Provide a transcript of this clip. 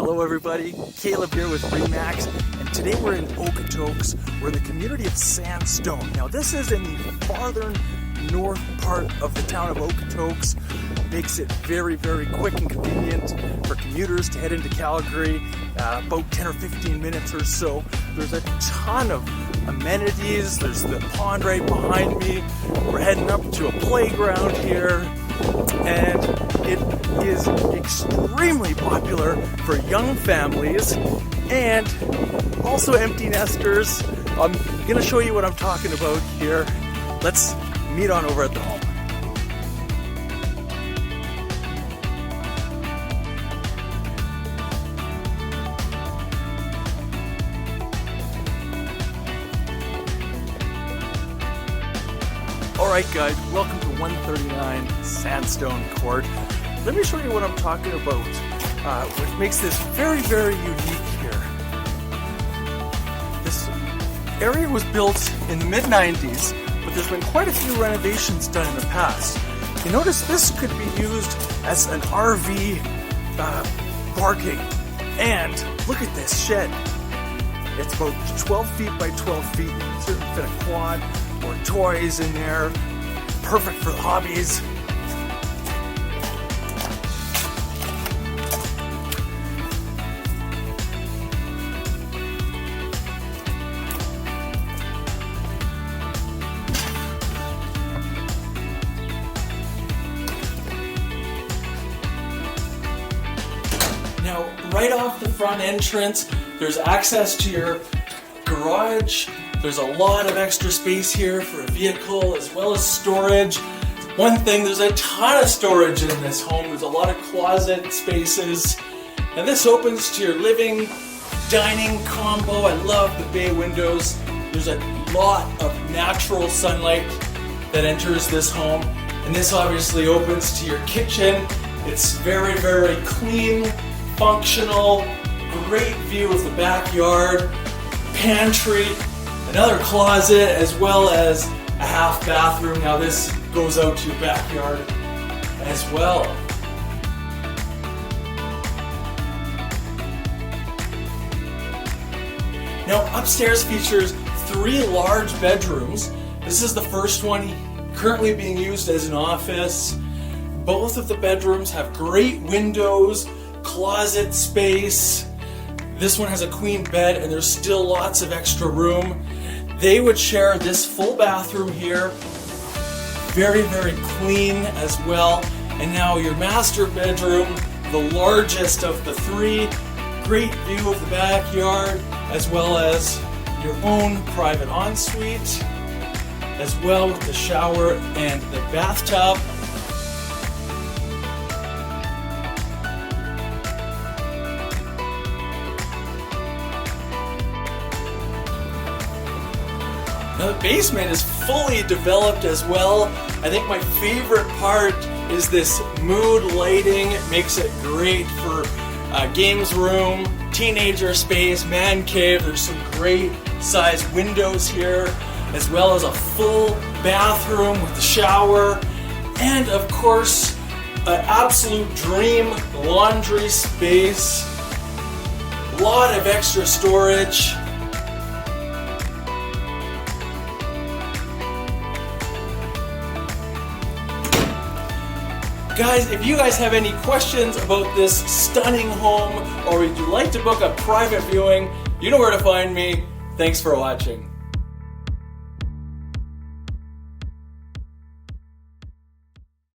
Hello everybody, Caleb here with Remax, and today we're in Okotoks. We're in the community of Sandstone. Now this is in the farther north part of the town of Okotoks. Makes it very quick and convenient for commuters to head into Calgary, about 10 or 15 minutes or so. There's a ton of amenities. There's the pond right behind me. We're heading up to a playground here, and it is extremely popular for young families and also empty nesters. I'm gonna show you what I'm talking about here. Let's meet on over at the home. Alright guys, welcome to 139 Sandstone Court. Let me show you what I'm talking about, what makes this very unique here. This area was built in the mid-90s, but there's been quite a few renovations done in the past. You notice this could be used as an RV parking. And look at this shed. It's about 12 feet by 12 feet. Certainly fit a quad or toys in there. Perfect for the hobbies. Now, right off the front entrance, there's access to your garage. There's a lot of extra space here for a vehicle as well as storage. One thing, there's a ton of storage in this home. There's a lot of closet spaces. And this opens to your living, dining combo. I love the bay windows. There's a lot of natural sunlight that enters this home. And this obviously opens to your kitchen. It's very clean, functional, great view of the backyard, pantry, another closet, as well as a half bathroom. Now this goes out to your backyard as well. Now upstairs features 3 large bedrooms. This is the first one currently being used as an office. Both of the bedrooms have great windows, closet space. This one has a queen bed and there's still lots of extra room. They would share this full bathroom here. Very clean as well. And now your master bedroom, the largest of the 3. Great view of the backyard, as well as your own private ensuite, as well with the shower and the bathtub. Now the basement is fully developed as well. I think my favorite part is this mood lighting. It makes it great for games room, teenager space, man cave. There's some great sized windows here, as well as a full bathroom with the shower, and of course an absolute dream laundry space. A lot of extra storage. Guys, if you guys have any questions about this stunning home, or would you like to book a private viewing, you know where to find me. Thanks for watching.